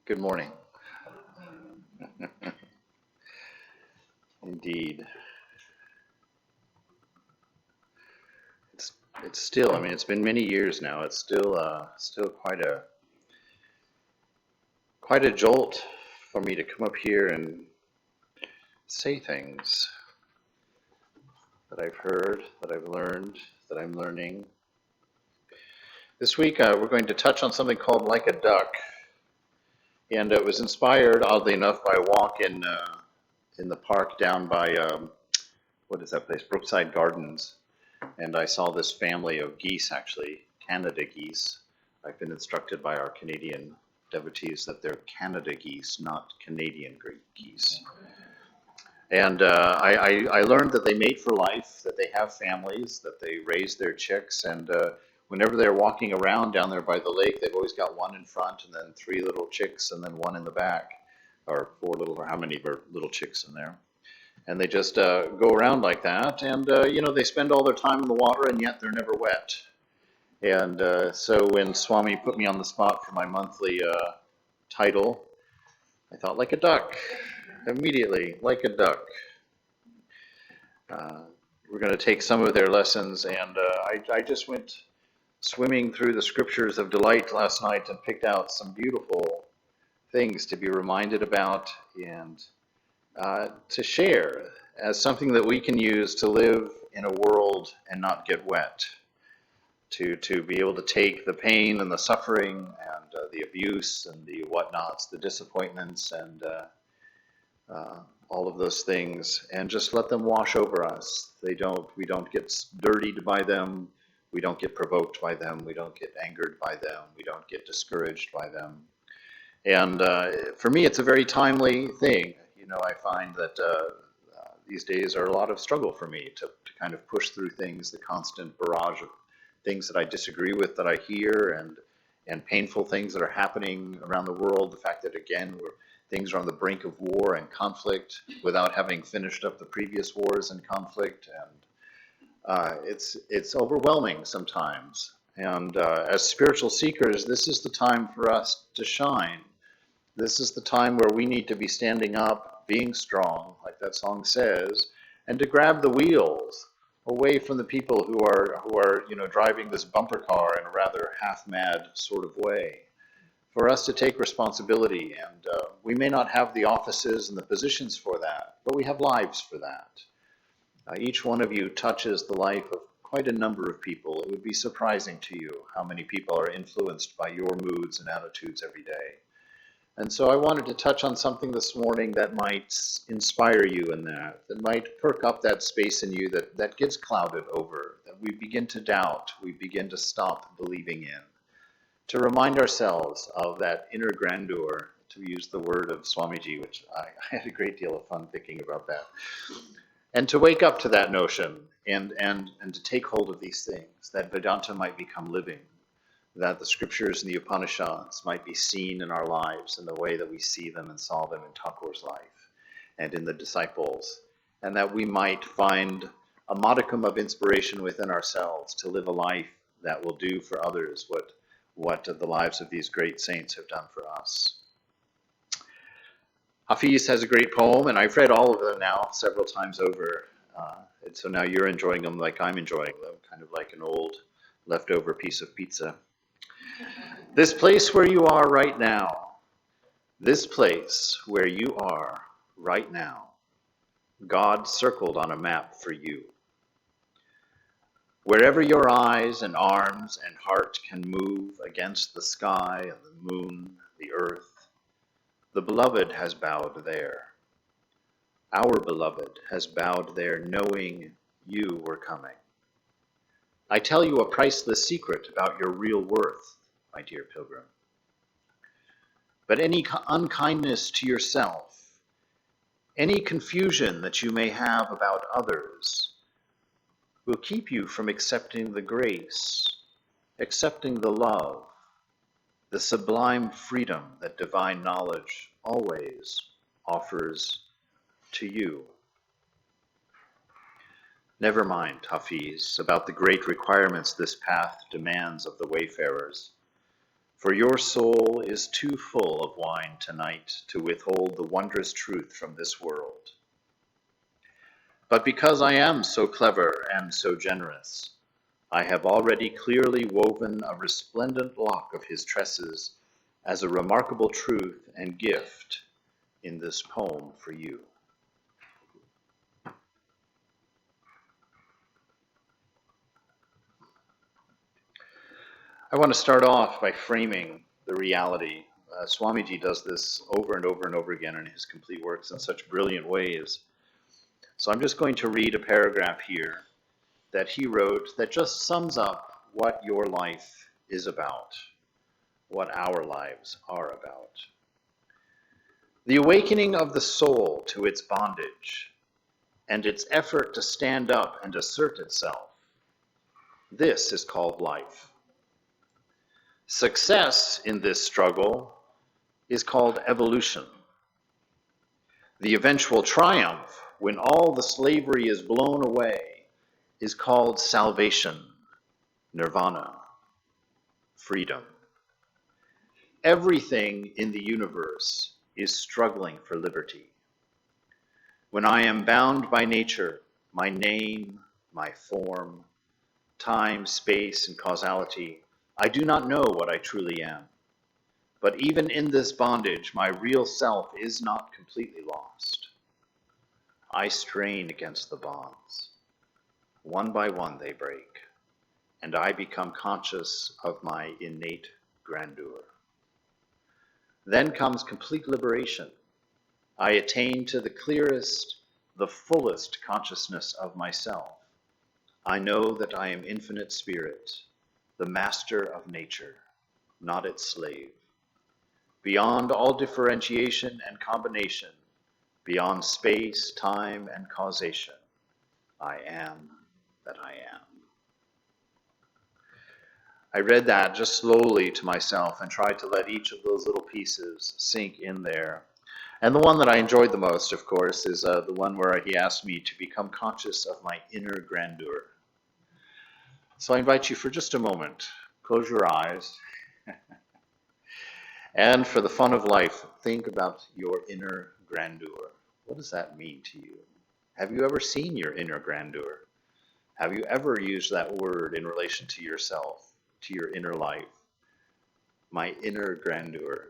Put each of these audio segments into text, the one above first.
Good morning. Indeed. It's still, it's been many years now. It's still quite a jolt for me to come up here and say things that I've heard, that I've learned, that I'm learning. This week we're going to touch on something called Like a Duck. And it was inspired, oddly enough, by a walk in the park down by, what is that place? Brookside Gardens. And I saw this family of geese, actually, Canada geese. I've been instructed by our Canadian devotees that they're Canada geese, not Canadian geese. And I learned that they mate for life, that they have families, that they raise their chicks, and whenever they're walking around down there by the lake, they've always got one in front, and then three little chicks, and then one in the back, or four little, or how many little chicks in there. And they just go around like that, and they spend all their time in the water, and yet they're never wet. And so when Swami put me on the spot for my monthly title, I thought, like a duck, immediately, like a duck. We're going to take some of their lessons, and I just went swimming through the scriptures of delight last night and picked out some beautiful things to be reminded about and to share as something that we can use to live in a world and not get wet, to be able to take the pain and the suffering and the abuse and the whatnots, the disappointments and all of those things, and just let them wash over us. We don't get dirtied by them. We don't get provoked by them. We don't get angered by them. We don't get discouraged by them. And for me, it's a very timely thing. I find that these days are a lot of struggle for me to kind of push through things, the constant barrage of things that I disagree with, that I hear, and painful things that are happening around the world. The fact that, again, things are on the brink of war and conflict without having finished up the previous wars and conflict. And it's overwhelming sometimes. And as spiritual seekers, this is the time for us to shine. This is the time where we need to be standing up, being strong, like that song says, and to grab the wheels away from the people who are driving this bumper car in a rather half-mad sort of way. For us to take responsibility, and we may not have the offices and the positions for that, but we have lives for that. Each one of you touches the life of quite a number of people. It would be surprising to you how many people are influenced by your moods and attitudes every day. And so I wanted to touch on something this morning that might inspire you in that might perk up that space in you that gets clouded over, that we begin to doubt, we begin to stop believing in, to remind ourselves of that inner grandeur, to use the word of Swamiji, which I had a great deal of fun thinking about that, and to wake up to that notion and to take hold of these things, that Vedanta might become living, that the scriptures and the Upanishads might be seen in our lives in the way that we see them and saw them in Thakur's life and in the disciples, and that we might find a modicum of inspiration within ourselves to live a life that will do for others what the lives of these great saints have done for us. Hafiz has a great poem, and I've read all of them now several times over, and so now you're enjoying them like I'm enjoying them, kind of like an old leftover piece of pizza. This place where you are right now, this place where you are right now, God circled on a map for you. Wherever your eyes and arms and heart can move against the sky and the moon, the earth, the beloved has bowed there. Our beloved has bowed there knowing you were coming. I tell you a priceless secret about your real worth, my dear pilgrim. But any unkindness to yourself, any confusion that you may have about others, will keep you from accepting the grace, accepting the love, the sublime freedom that divine knowledge always offers to you. Never mind, Hafiz, about the great requirements this path demands of the wayfarers. For your soul is too full of wine tonight to withhold the wondrous truth from this world. But because I am so clever and so generous, I have already clearly woven a resplendent lock of his tresses as a remarkable truth and gift in this poem for you. I want to start off by framing the reality. Swamiji does this over and over and over again in his complete works in such brilliant ways. So I'm just going to read a paragraph here that he wrote that just sums up what your life is about, what our lives are about. The awakening of the soul to its bondage and its effort to stand up and assert itself. This is called life. Success in this struggle is called evolution. The eventual triumph, when all the slavery is blown away, is called salvation, nirvana, freedom. Everything in the universe is struggling for liberty. When I am bound by nature, my name, my form, time, space, and causality, I do not know what I truly am. But even in this bondage, my real self is not completely lost. I strain against the bonds. One by one they break, and I become conscious of my innate grandeur. Then comes complete liberation. I attain to the clearest, the fullest consciousness of myself. I know that I am infinite spirit, the master of nature, not its slave. Beyond all differentiation and combination, beyond space, time, and causation, I am that I am. I read that just slowly to myself and tried to let each of those little pieces sink in there. And the one that I enjoyed the most, of course, is the one where he asked me to become conscious of my inner grandeur. So I invite you for just a moment, close your eyes, and for the fun of life, think about your inner grandeur. What does that mean to you? Have you ever seen your inner grandeur? Have you ever used that word in relation to yourself, to your inner life? My inner grandeur.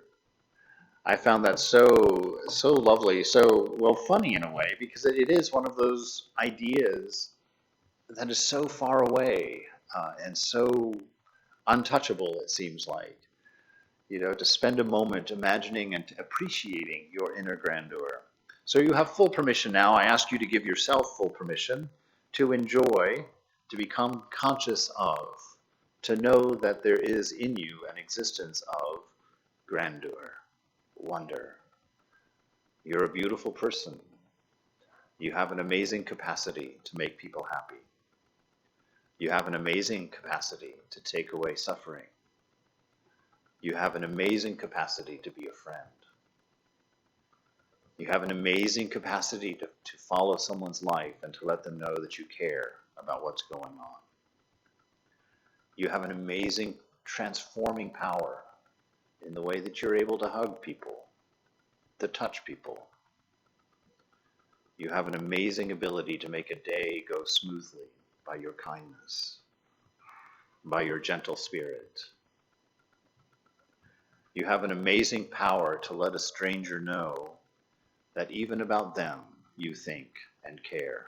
I found that so lovely, so, well, funny in a way, because it is one of those ideas that is so far away and so untouchable, it seems like. You know, to spend a moment imagining and appreciating your inner grandeur. So you have full permission now. I ask you to give yourself full permission to enjoy, to become conscious of, to know that there is in you an existence of grandeur, wonder. You're a beautiful person. You have an amazing capacity to make people happy. You have an amazing capacity to take away suffering. You have an amazing capacity to be a friend. You have an amazing capacity to follow someone's life and to let them know that you care about what's going on. You have an amazing transforming power in the way that you're able to hug people, to touch people. You have an amazing ability to make a day go smoothly by your kindness, by your gentle spirit. You have an amazing power to let a stranger know that even about them you think and care.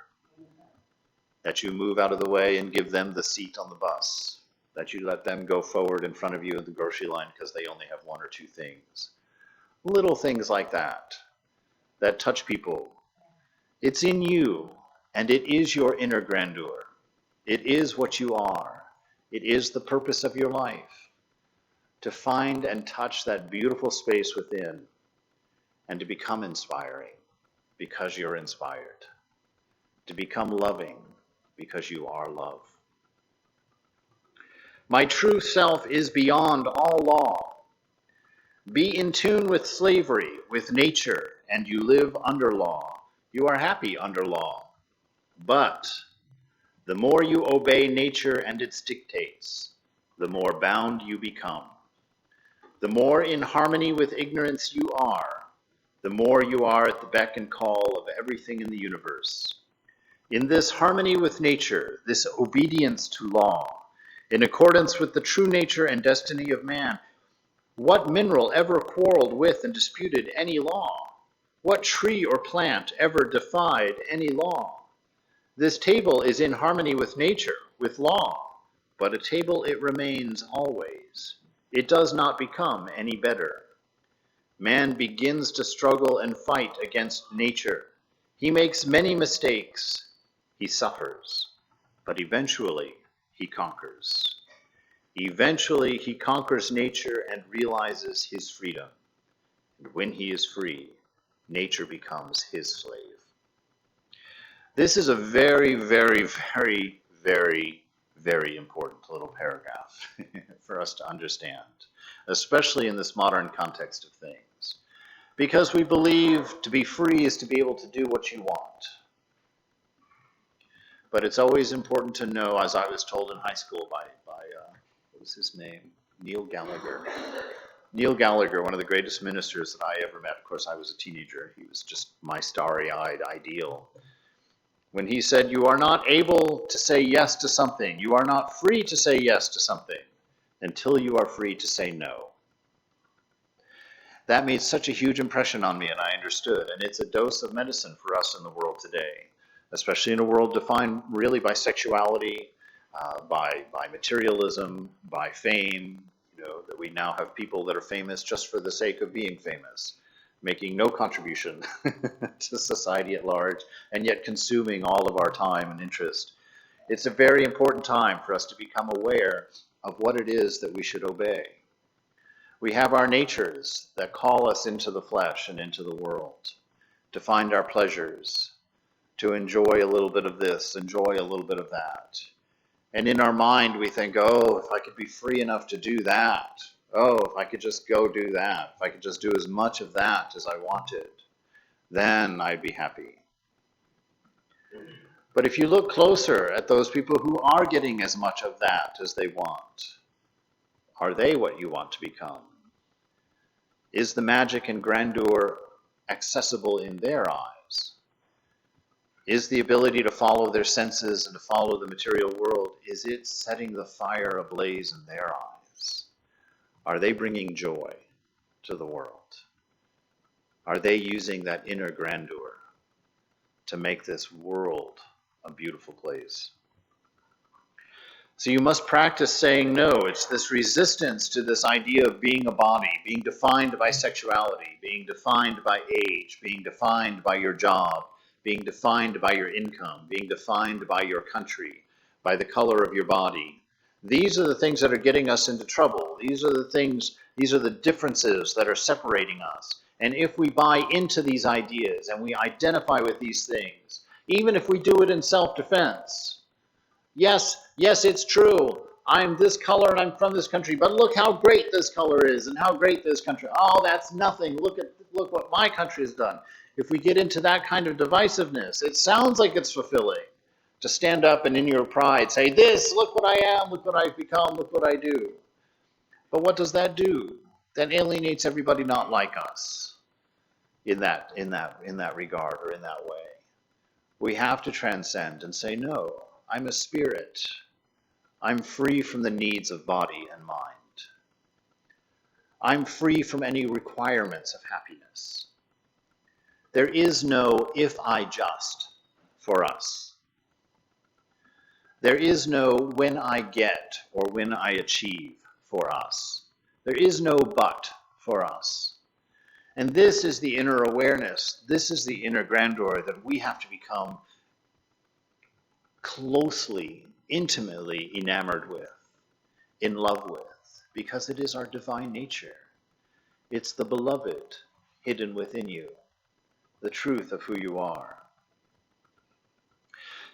That you move out of the way and give them the seat on the bus. That you let them go forward in front of you in the grocery line because they only have one or two things. Little things like that touch people. It's in you, and it is your inner grandeur. It is what you are. It is the purpose of your life. To find and touch that beautiful space within and to become inspiring because you're inspired. To become loving because you are love. My true self is beyond all law. Be in tune with slavery, with nature, and you live under law. You are happy under law. But the more you obey nature and its dictates, the more bound you become. The more in harmony with ignorance you are, the more you are at the beck and call of everything in the universe. In this harmony with nature, this obedience to law, in accordance with the true nature and destiny of man, what mineral ever quarreled with and disputed any law? What tree or plant ever defied any law? This table is in harmony with nature, with law, but a table it remains always. It does not become any better. Man begins to struggle and fight against nature. He makes many mistakes. He suffers, but eventually he conquers. Eventually he conquers nature and realizes his freedom. And when he is free, nature becomes his slave. This is a very, very, very, very, very important little paragraph for us to understand, especially in this modern context of things. Because we believe to be free is to be able to do what you want. But it's always important to know, as I was told in high school by what was his name? Neil Gallagher. Neil Gallagher, one of the greatest ministers that I ever met. Of course, I was a teenager. He was just my starry-eyed ideal. When he said, you are not able to say yes to something, you are not free to say yes to something until you are free to say no. That made such a huge impression on me, and I understood. And it's a dose of medicine for us in the world today, especially in a world defined really by sexuality, by materialism, by fame. You know, that we now have people that are famous just for the sake of being famous, making no contribution to society at large, and yet consuming all of our time and interest. It's a very important time for us to become aware of what it is that we should obey. We have our natures that call us into the flesh and into the world, to find our pleasures, to enjoy a little bit of this, enjoy a little bit of that. And in our mind we think, oh, if I could be free enough to do that, oh, if I could just go do that, if I could just do as much of that as I wanted, then I'd be happy. But if you look closer at those people who are getting as much of that as they want, are they what you want to become? Is the magic and grandeur accessible in their eyes? Is the ability to follow their senses and to follow the material world, is it setting the fire ablaze in their eyes? Are they bringing joy to the world? Are they using that inner grandeur to make this world a beautiful place? So you must practice saying no. It's this resistance to this idea of being a body, being defined by sexuality, being defined by age, being defined by your job, being defined by your income, being defined by your country, by the color of your body. These are the things that are getting us into trouble. These are the differences that are separating us. And if we buy into these ideas and we identify with these things, even if we do it in self-defense, yes, it's true. I'm this color and I'm from this country, but look how great this color is and how great this country. Oh, that's nothing. Look what my country has done. If we get into that kind of divisiveness, it sounds like it's fulfilling to stand up and in your pride say, this, look what I am, look what I've become, look what I do. But what does that do? That alienates everybody not like us in that regard or in that way. We have to transcend and say, no, I'm a spirit. I'm free from the needs of body and mind. I'm free from any requirements of happiness. There is no if I just for us. There is no when I get or when I achieve for us. There is no but for us. And this is the inner awareness, this is the inner grandeur that we have to become closely, intimately enamored with, in love with, because it is our divine nature. It's the beloved hidden within you, the truth of who you are.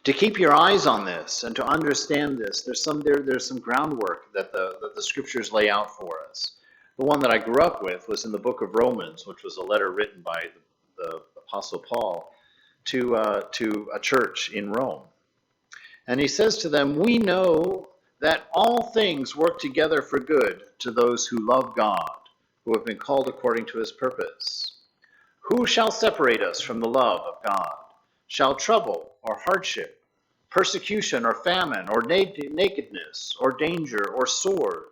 To keep your eyes on this and to understand this, there's some groundwork that the scriptures lay out for us. The one that I grew up with was in the book of Romans, which was a letter written by the Apostle Paul to a church in Rome. And he says to them, we know that all things work together for good to those who love God, who have been called according to his purpose. Who shall separate us from the love of God? Shall trouble or hardship, persecution or famine, or nakedness, or danger, or sword?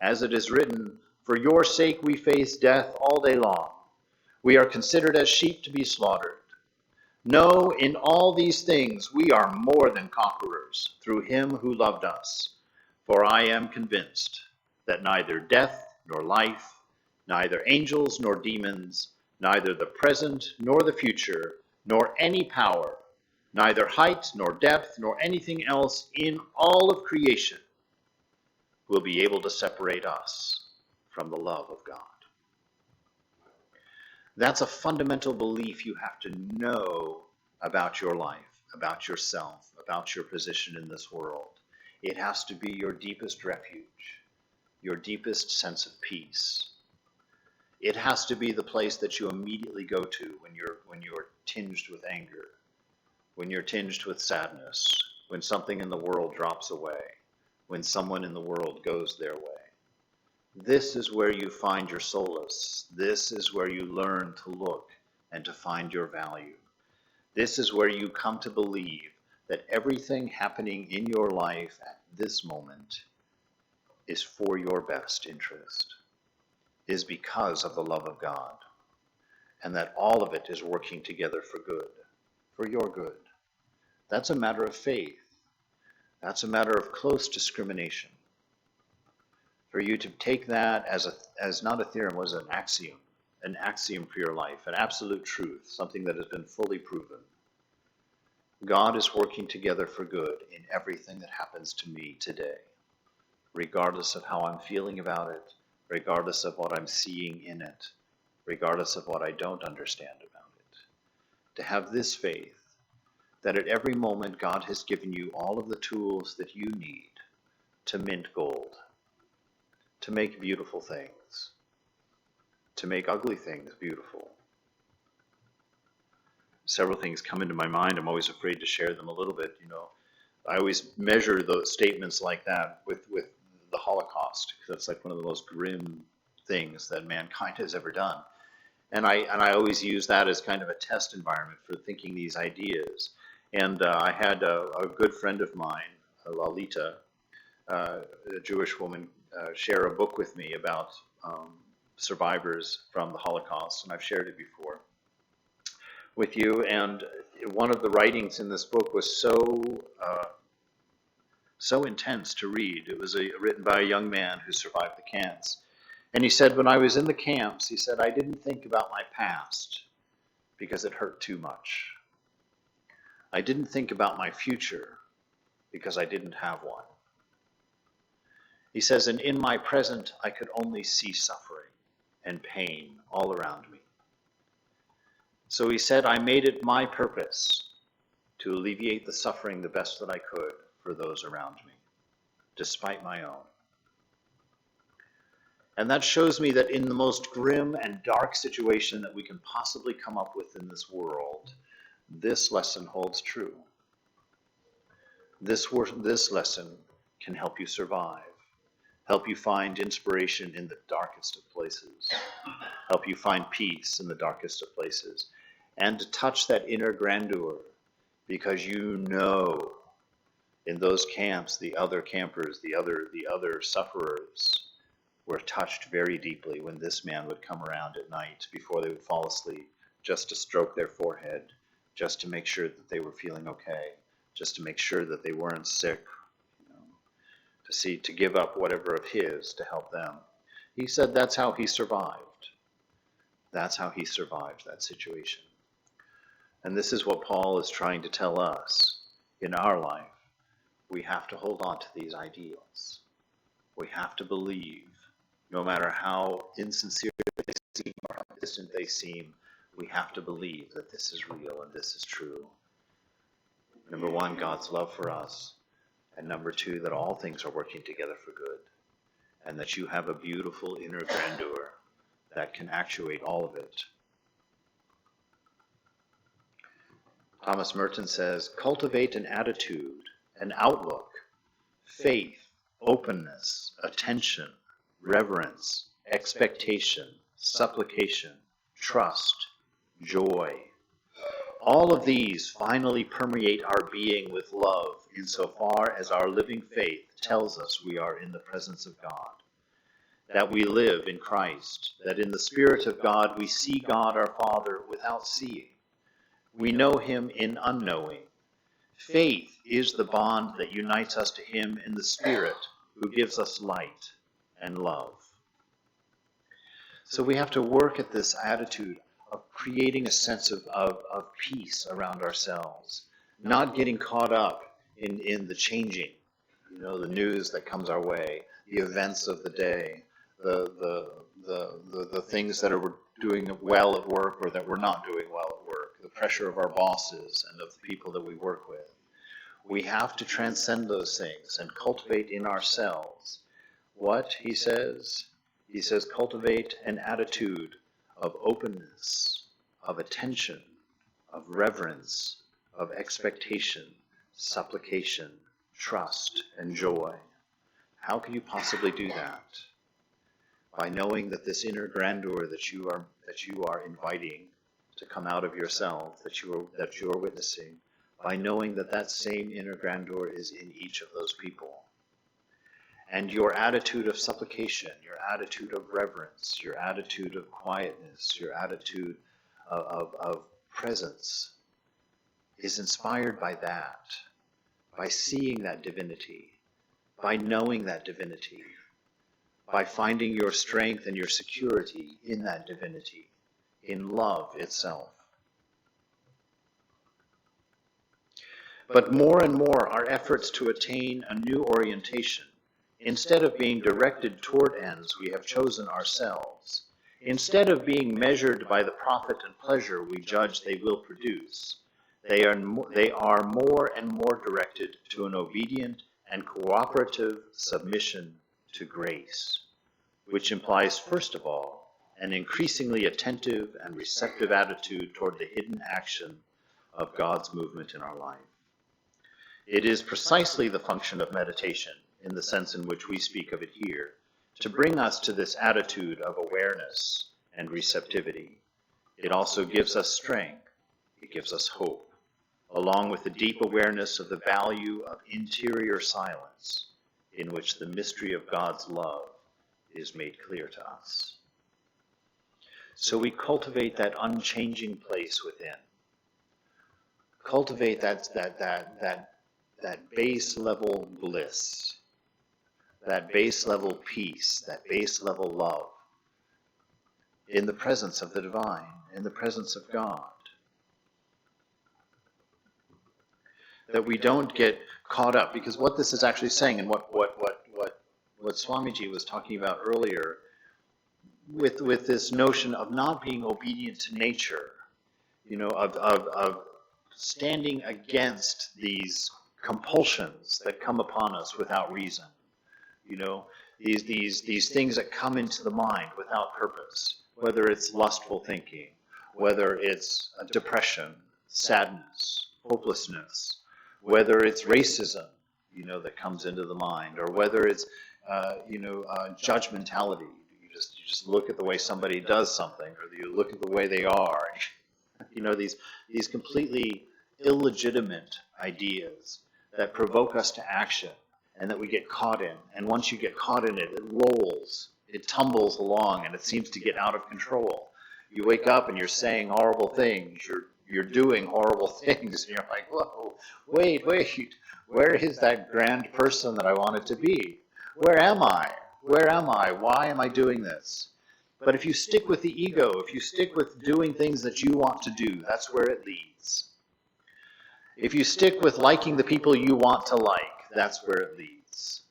As it is written, for your sake we face death all day long. We are considered as sheep to be slaughtered. No, in all these things we are more than conquerors through him who loved us. For I am convinced that neither death nor life, neither angels nor demons, neither the present nor the future, nor any power, neither height nor depth nor anything else in all of creation will be able to separate us from the love of God. That's a fundamental belief you have to know about your life, about yourself, about your position in this world. It has to be your deepest refuge, your deepest sense of peace. It has to be the place that you immediately go to when you're tinged with anger, when you're tinged with sadness, when something in the world drops away, when someone in the world goes their way. This is where you find your solace. This is where you learn to look and to find your value. This is where you come to believe that everything happening in your life at this moment is for your best interest, is because of the love of God, and that all of it is working together for good, for your good. That's a matter of faith. That's a matter of close discrimination. For you to take that as not a theorem, was an axiom for your life, an absolute truth, something that has been fully proven. God is working together for good in everything that happens to me today, regardless of how I'm feeling about it, regardless of what I'm seeing in it, regardless of what I don't understand about it. To have this faith that at every moment God has given you all of the tools that you need to mint gold, to make beautiful things, to make ugly things beautiful. Several things come into my mind. I'm always afraid to share them a little bit. I always measure those statements like that with the Holocaust, because that's like one of the most grim things that mankind has ever done. And I always use that as kind of a test environment for thinking these ideas. And I had a good friend of mine, Lalita, a Jewish woman, share a book with me about survivors from the Holocaust, and I've shared it before with you. And one of the writings in this book was so intense to read. It was written by a young man who survived the camps. And he said, when I was in the camps, he said, I didn't think about my past because it hurt too much. I didn't think about my future because I didn't have one. He says, and in my present, I could only see suffering and pain all around me. So he said, I made it my purpose to alleviate the suffering the best that I could for those around me, despite my own. And that shows me that in the most grim and dark situation that we can possibly come up with in this world, this lesson holds true. This lesson can help you survive, help you find inspiration in the darkest of places, help you find peace in the darkest of places, and to touch that inner grandeur, because you know in those camps, the other campers, the other sufferers were touched very deeply when this man would come around at night before they would fall asleep, just to stroke their forehead, just to make sure that they were feeling okay, just to make sure that they weren't sick, to give up whatever of his to help them. He said that's how he survived. That's how he survived that situation. And this is what Paul is trying to tell us in our life. We have to hold on to these ideals. We have to believe, no matter how insincere they seem or how distant they seem, we have to believe that this is real and this is true. Number one, God's love for us. And number two, that all things are working together for good. And that you have a beautiful inner grandeur that can actuate all of it. Thomas Merton says, cultivate an attitude, an outlook, faith, openness, attention, reverence, expectation, supplication, trust, joy. All of these finally permeate our being with love insofar as our living faith tells us we are in the presence of God, that we live in Christ, that in the Spirit of God we see God our Father without seeing. We know him in unknowing. Faith is the bond that unites us to him in the Spirit, who gives us light and love. So we have to work at this attitude of creating a sense of peace around ourselves, not getting caught up in the changing, the news that comes our way, the events of the day, the things that are doing well at work or that we're not doing well at work, the pressure of our bosses and of the people that we work with. We have to transcend those things and cultivate in ourselves what he says. He says, cultivate an attitude of openness, of attention, of reverence, of expectation, supplication, trust, and joy. How can you possibly do that? By knowing that this inner grandeur that you are inviting to come out of yourself, that you are witnessing, by knowing that that same inner grandeur is in each of those people. And your attitude of supplication, your attitude of reverence, your attitude of quietness, your attitude of presence is inspired by that, by seeing that divinity, by knowing that divinity, by finding your strength and your security in that divinity, in love itself. But more and more, our efforts to attain a new orientation, instead of being directed toward ends we have chosen ourselves, instead of being measured by the profit and pleasure we judge they will produce, they are more and more directed to an obedient and cooperative submission to grace, which implies, first of all, an increasingly attentive and receptive attitude toward the hidden action of God's movement in our life. It is precisely the function of meditation, in the sense in which we speak of it here, to bring us to this attitude of awareness and receptivity. It also gives us strength. It gives us hope, along with the deep awareness of the value of interior silence, in which the mystery of God's love is made clear to us. So we cultivate that unchanging place within. Cultivate that base level bliss, that base level peace, that base level love, in the presence of the divine, in the presence of God. That we don't get caught up, because what this is actually saying, and what Swamiji was talking about earlier, with this notion of not being obedient to nature, of standing against these compulsions that come upon us without reason. These things that come into the mind without purpose, whether it's lustful thinking, whether it's depression, sadness, hopelessness, whether it's racism, that comes into the mind, or whether it's, judgmentality. You just look at the way somebody does something, or you look at the way they are. These completely illegitimate ideas that provoke us to action and that we get caught in. And once you get caught in it, it rolls, it tumbles along, and it seems to get out of control. You wake up and you're saying horrible things, you're doing horrible things, and you're like, whoa, wait, where is that grand person that I wanted to be? Where am I? Why am I doing this? But if you stick with the ego, if you stick with doing things that you want to do, that's where it leads. If you stick with liking the people you want to like, that's where it leads.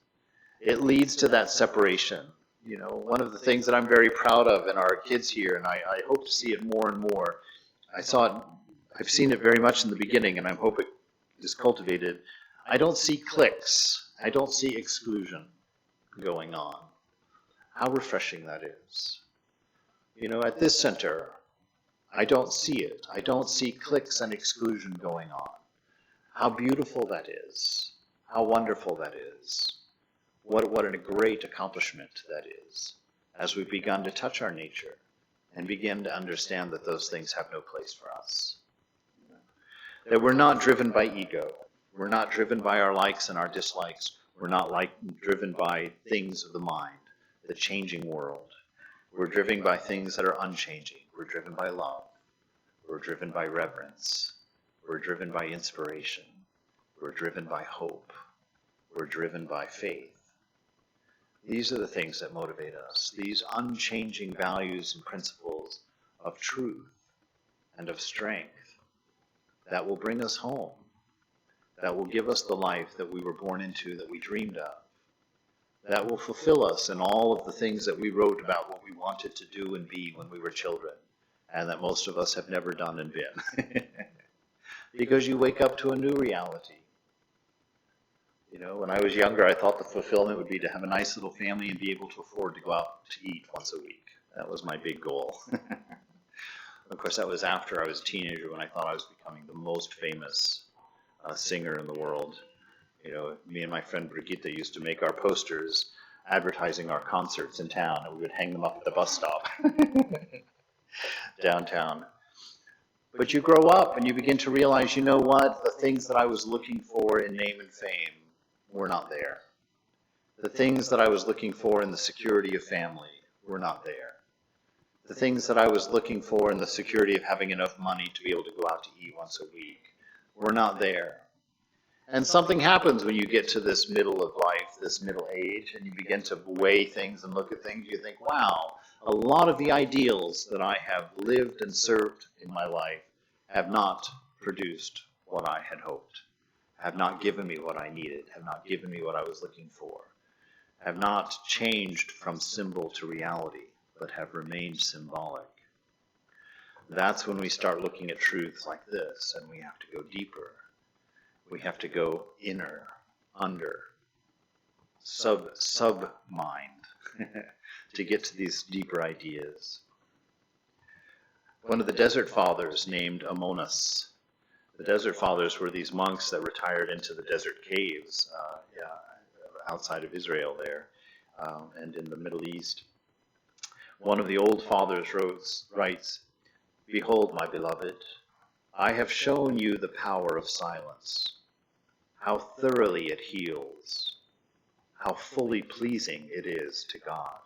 It leads to that separation. One of the things that I'm very proud of in our kids here, and I hope to see it more and more, I've seen it very much in the beginning, and I hope it is cultivated. I don't see cliques. I don't see exclusion going on. How refreshing that is. At this center, I don't see it. I don't see cliques and exclusion going on. How beautiful that is. How wonderful that is. What a great accomplishment that is. as we've begun to touch our nature and begin to understand that those things have no place for us. That we're not driven by ego. We're not driven by our likes and our dislikes. We're not driven by things of the mind, the changing world. We're driven by things that are unchanging. We're driven by love. We're driven by reverence. We're driven by inspiration. We're driven by hope. We're driven by faith. These are the things that motivate us, these unchanging values and principles of truth and of strength that will bring us home, that will give us the life that we were born into, that we dreamed of, that will fulfill us in all of the things that we wrote about what we wanted to do and be when we were children, and that most of us have never done and been. Because you wake up to a new reality. You know, when I was younger, I thought the fulfillment would be to have a nice little family and be able to afford to go out to eat once a week. That was my big goal. Of course, that was after I was a teenager, when I thought I was becoming the most famous singer in the world. You know, me and my friend Brigitte used to make our posters advertising our concerts in town, and we would hang them up at the bus stop downtown. But you grow up and you begin to realize, you know what? The things that I was looking for in name and fame were not there. The things that I was looking for in the security of family were not there. The things that I was looking for in the security of having enough money to be able to go out to eat once a week were not there. And something happens when you get to this middle of life, this middle age, and you begin to weigh things and look at things. You think, wow, a lot of the ideals that I have lived and served in my life have not produced what I had hoped, have not given me what I needed, have not given me what I was looking for, have not changed from symbol to reality, but have remained symbolic. That's when we start looking at truths like this, and we have to go deeper. We have to go inner, under, sub-mind, to get to these deeper ideas. One of the Desert Fathers named Amonas. The Desert Fathers were these monks that retired into the desert caves outside of Israel there and in the Middle East. One of the old fathers writes, "Behold, my beloved, I have shown you the power of silence, how thoroughly it heals, how fully pleasing it is to God.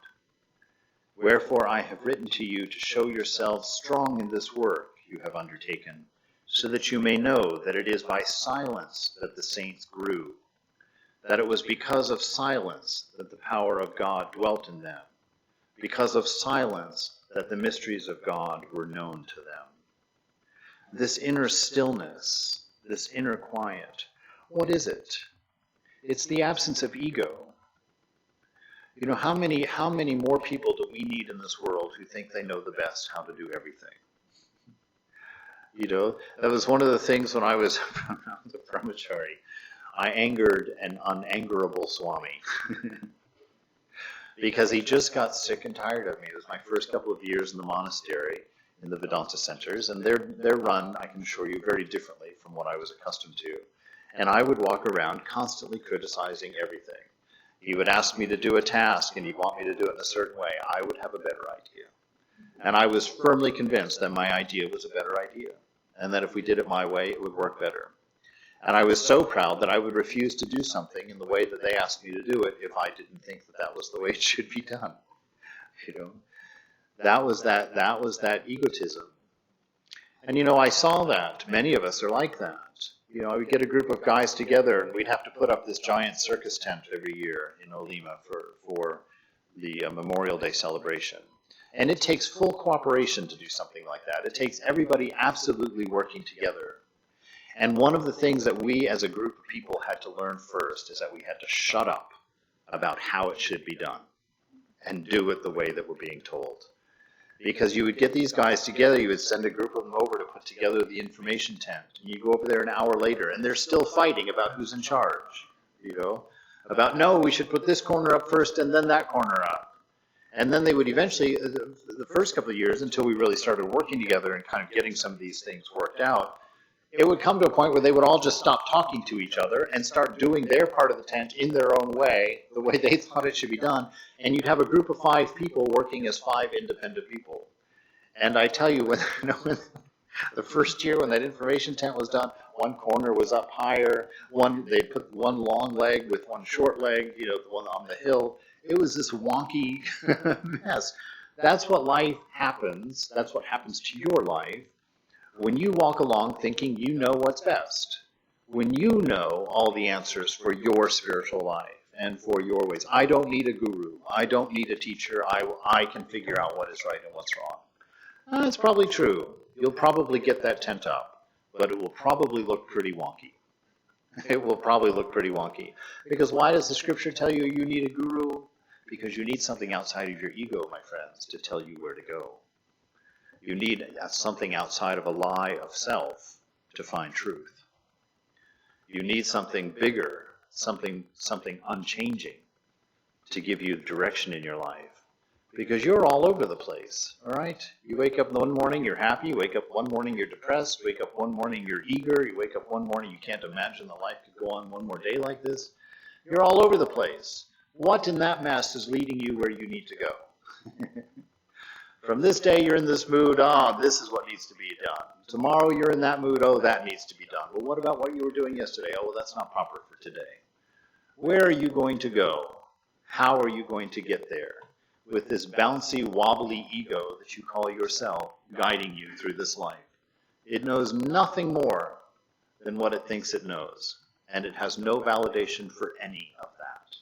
Wherefore I have written to you to show yourselves strong in this work you have undertaken, so that you may know that it is by silence that the saints grew, that it was because of silence that the power of God dwelt in them, because of silence that the mysteries of God were known to them." This inner stillness, this inner quiet, what is it? It's the absence of ego. You know, how many more people do we need in this world who think they know the best how to do everything? You know, that was one of the things when I was a brahmachari. I angered an unangerable Swami because he just got sick and tired of me. It was my first couple of years in the monastery, in the Vedanta centers, and they're run, I can assure you, very differently from what I was accustomed to. And I would walk around constantly criticizing everything. He would ask me to do a task, and he'd want me to do it in a certain way. I would have a better idea. And I was firmly convinced that my idea was a better idea, and that if we did it my way, it would work better. And I was so proud that I would refuse to do something in the way that they asked me to do it if I didn't think that that was the way it should be done. You know, that was that egotism. And you know, I saw that. Many of us are like that. You know, I would get a group of guys together, and we'd have to put up this giant circus tent every year in Olima for the Memorial Day celebration. And it takes full cooperation to do something like that. It takes everybody absolutely working together. And one of the things that we as a group of people had to learn first is that we had to shut up about how it should be done and do it the way that we're being told. Because you would get these guys together, you would send a group of them over to put together the information tent, and you go over there an hour later, and they're still fighting about who's in charge, you know, about, no, we should put this corner up first and then that corner up. And then they would eventually, the first couple of years, until we really started working together and kind of getting some of these things worked out, it would come to a point where they would all just stop talking to each other and start doing their part of the tent in their own way, the way they thought it should be done, and you'd have a group of 5 people working as 5 independent people. And I tell you, when the first year when that information tent was done, one corner was up higher, they put one long leg with one short leg, the one on the hill. It was this wonky mess. That's what life happens. That's what happens to your life when you walk along thinking you know what's best. When you know all the answers for your spiritual life and for your ways. I don't need a guru. I don't need a teacher. I can figure out what is right and what's wrong. That's probably true. You'll probably get that tent up, but it will probably look pretty wonky. It will probably look pretty wonky. Because why does the scripture tell you you need a guru? Because you need something outside of your ego, my friends, to tell you where to go. You need something outside of a lie of self to find truth. You need something bigger, something unchanging to give you direction in your life. Because you're all over the place, all right? You wake up one morning, you're happy. You wake up one morning, you're depressed. Wake up one morning, you're eager. You wake up one morning, you can't imagine that life could go on one more day like this. You're all over the place. What in that mess is leading you where you need to go? From this day, you're in this mood. This is what needs to be done. Tomorrow, you're in that mood. That needs to be done. Well, what about what you were doing yesterday? Well, that's not proper for today. Where are you going to go? How are you going to get there? With this bouncy, wobbly ego that you call yourself guiding you through this life. It knows nothing more than what it thinks it knows, and it has no validation for any of that.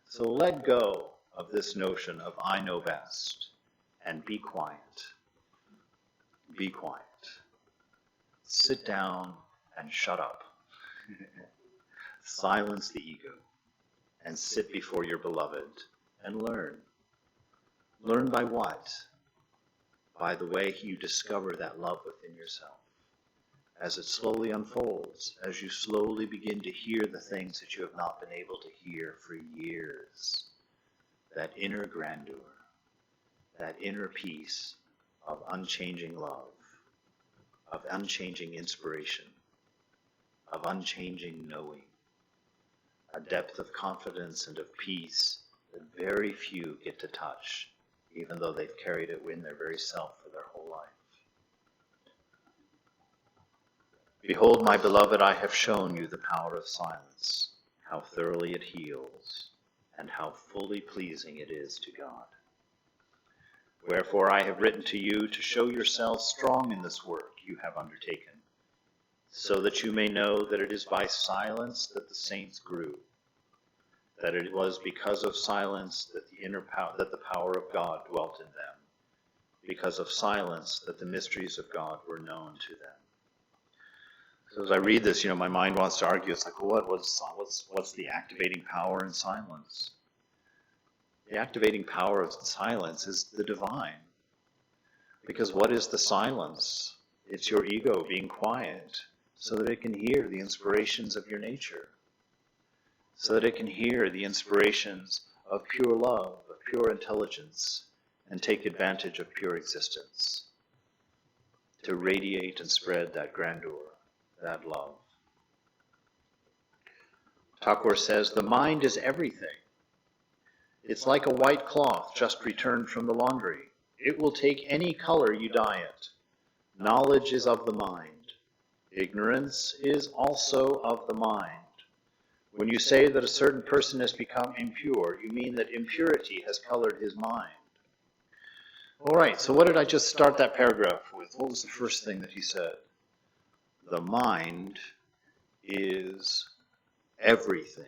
So let go of this notion of I know best, and be quiet. Be quiet. Sit down and shut up. Silence the ego, and sit before your beloved, and learn. Learn by what? By the way you discover that love within yourself. As it slowly unfolds, as you slowly begin to hear the things that you have not been able to hear for years. That inner grandeur, that inner peace of unchanging love, of unchanging inspiration, of unchanging knowing. A depth of confidence and of peace that very few get to touch, even though they've carried it in their very self for their whole life. Behold, my beloved, I have shown you the power of silence, how thoroughly it heals, and how fully pleasing it is to God. Wherefore I have written to you to show yourselves strong in this work you have undertaken, so that you may know that it is by silence that the saints grew, that it was because of silence that the power of God dwelt in them, because of silence that the mysteries of God were known to them. So as I read this, my mind wants to argue. It's like, well, what's the activating power in silence? The activating power of silence is the divine. Because what is the silence? It's your ego being quiet so that it can hear the inspirations of your nature, so that it can hear the inspirations of pure love, of pure intelligence, and take advantage of pure existence, to radiate and spread that grandeur, that love. Thakur says, the mind is everything. It's like a white cloth just returned from the laundry. It will take any color you dye it. Knowledge is of the mind. Ignorance is also of the mind. When you say that a certain person has become impure, you mean that impurity has colored his mind. All right, so what did I just start that paragraph with? What was the first thing that he said? The mind is everything.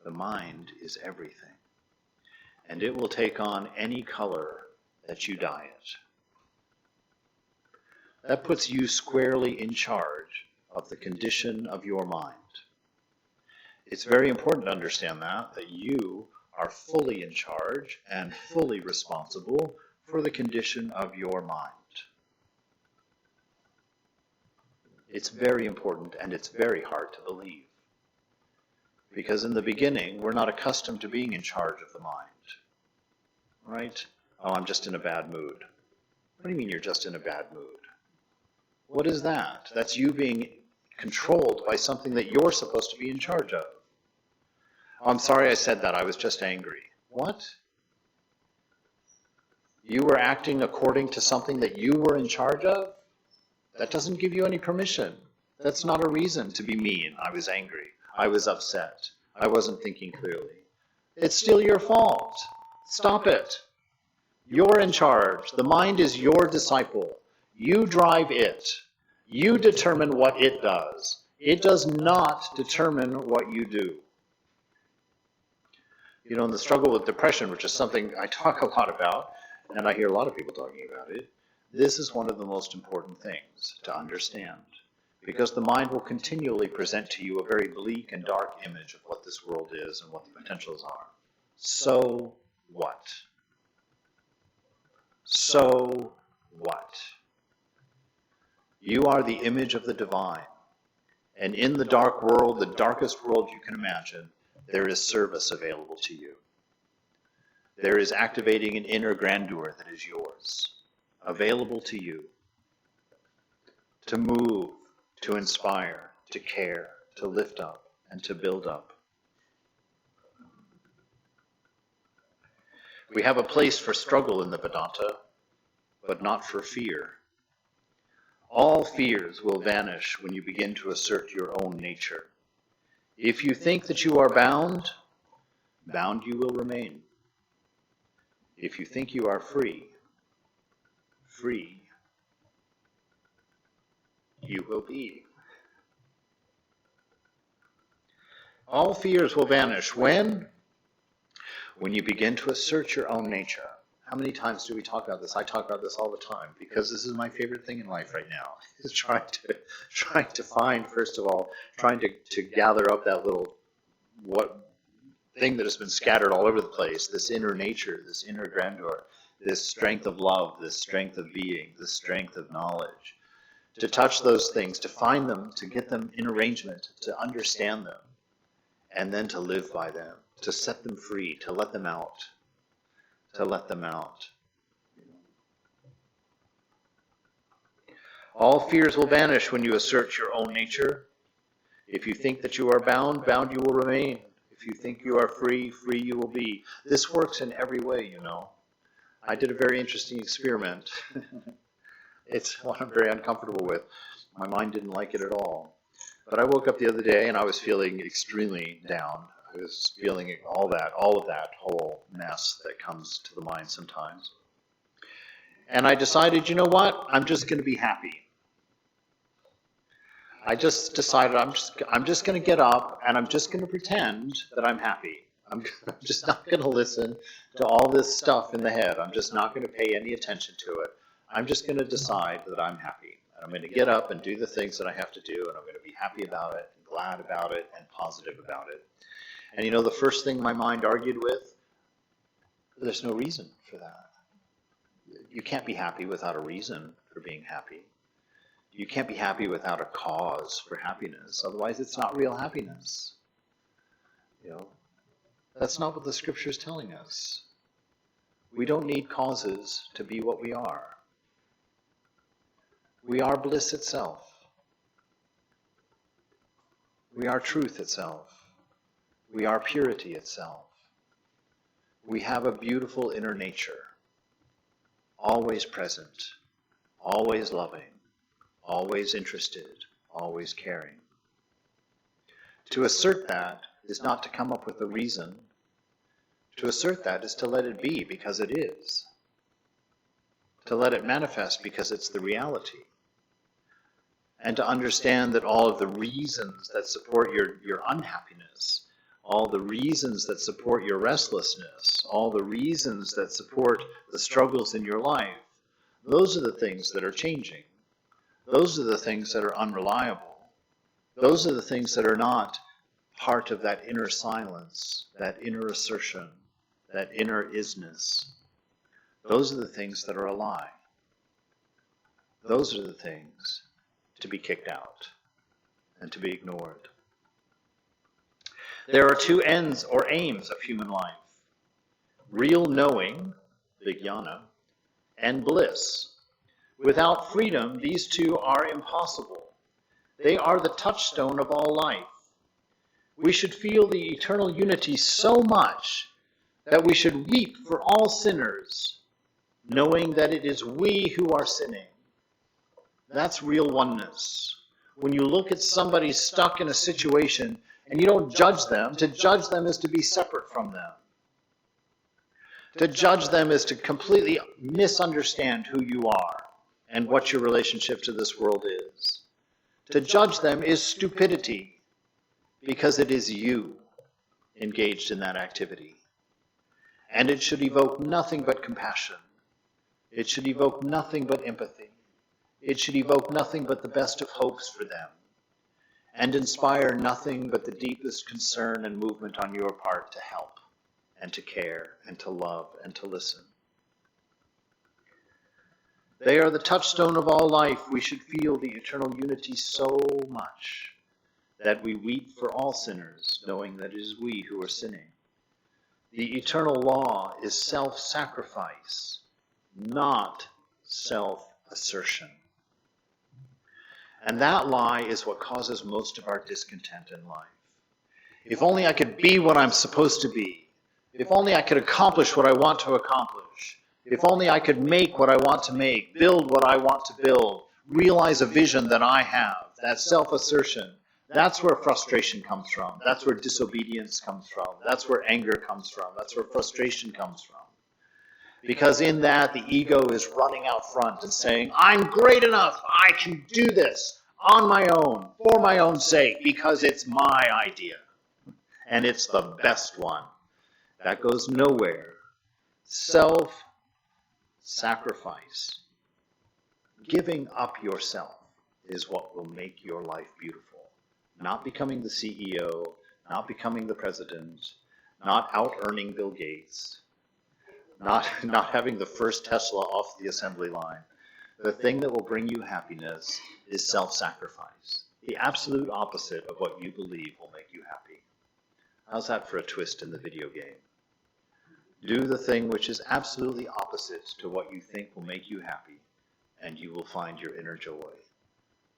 The mind is everything. And it will take on any color that you dye it. That puts you squarely in charge of the condition of your mind. It's very important to understand that you are fully in charge and fully responsible for the condition of your mind. It's very important, and it's very hard to believe. Because in the beginning, we're not accustomed to being in charge of the mind. right? Oh, I'm just in a bad mood. What do you mean you're just in a bad mood? What is that? That's you being controlled by something that you're supposed to be in charge of. Oh, I'm sorry I said that. I was just angry. What? You were acting according to something that you were in charge of? That doesn't give you any permission. That's not a reason to be mean. I was angry. I was upset. I wasn't thinking clearly. It's still your fault. Stop it. You're in charge. The mind is your disciple. You drive it. You determine what it does. It does not determine what you do. You know, in the struggle with depression, which is something I talk a lot about, and I hear a lot of people talking about it, this is one of the most important things to understand. Because the mind will continually present to you a very bleak and dark image of what this world is and what the potentials are. So what? So what? You are the image of the divine. And in the dark world, the darkest world you can imagine, there is service available to you. There is activating an inner grandeur that is yours, available to you, to move, to inspire, to care, to lift up, and to build up. We have a place for struggle in the Vedanta, but not for fear. All fears will vanish when you begin to assert your own nature. If you think that you are bound, bound you will remain. If you think you are free, free you will be. All fears will vanish. When? When you begin to assert your own nature. How many times do we talk about this? I talk about this all the time because this is my favorite thing in life right now. Is trying to find, first of all, trying to gather up that little thing that has been scattered all over the place, this inner nature, this inner grandeur, this strength of love, this strength of being, this strength of knowledge. To touch those things, to find them, to get them in arrangement, to understand them, and then to live by them, to set them free, to let them out, to let them out. All fears will vanish when you assert your own nature. If you think that you are bound, bound you will remain. If you think you are free, free you will be. This works in every way, you know. I did a very interesting experiment. It's one I'm very uncomfortable with. My mind didn't like it at all. But I woke up the other day and I was feeling extremely down. I was feeling all of that whole mess that comes to the mind sometimes. And I decided, you know what? I'm just going to be happy. I just decided I'm just going to get up and I'm just going to pretend that I'm happy. I'm just not going to listen to all this stuff in the head. I'm just not going to pay any attention to it. I'm just going to decide that I'm happy. And I'm going to get up and do the things that I have to do, and I'm going to be happy about it, and glad about it, and positive about it. And you know, the first thing my mind argued with, there's no reason for that. You can't be happy without a reason for being happy. You can't be happy without a cause for happiness. Otherwise, it's not real happiness. You know, that's not what the scripture is telling us. We don't need causes to be what we are. We are bliss itself. We are truth itself. We are purity itself. We have a beautiful inner nature, always present, always loving, always interested, always caring. To assert that is not to come up with a reason. To assert that is to let it be because it is. To let it manifest because it's the reality. And to understand that all of the reasons that support your unhappiness, all the reasons that support your restlessness, all the reasons that support the struggles in your life, those are the things that are changing. Those are the things that are unreliable. Those are the things that are not part of that inner silence, that inner assertion, that inner isness. Those are the things that are a lie. Those are the things to be kicked out and to be ignored. There are two ends or aims of human life: real knowing vijnana, and bliss. Without freedom, these two are impossible. They are the touchstone of all life. We should feel the eternal unity so much that we should weep for all sinners, knowing that it is we who are sinning. That's real oneness. When you look at somebody stuck in a situation and you don't judge them, to judge them is to be separate from them. To judge them is to completely misunderstand who you are and what your relationship to this world is. To judge them is stupidity, because it is you engaged in that activity. And it should evoke nothing but compassion. It should evoke nothing but empathy. It should evoke nothing but the best of hopes for them, and inspire nothing but the deepest concern and movement on your part to help, and to care, and to love, and to listen. They are the touchstone of all life. We should feel the eternal unity so much that we weep for all sinners, knowing that it is we who are sinning. The eternal law is self-sacrifice, not self-assertion. And that lie is what causes most of our discontent in life. If only I could be what I'm supposed to be. If only I could accomplish what I want to accomplish. If only I could make what I want to make, build what I want to build, realize a vision that I have, that self-assertion. That's where frustration comes from. That's where disobedience comes from. That's where anger comes from. That's where frustration comes from. Because in that, the ego is running out front and saying, I'm great enough. I can do this on my own, for my own sake, because it's my idea. And it's the best one. That goes nowhere. Self-sacrifice, giving up yourself, is what will make your life beautiful. Not becoming the CEO, not becoming the president, not out-earning Bill Gates, not having the first Tesla off the assembly line. The thing that will bring you happiness is self-sacrifice, the absolute opposite of what you believe will make you happy. How's that for a twist in the video game? Do the thing which is absolutely opposite to what you think will make you happy, and you will find your inner joy.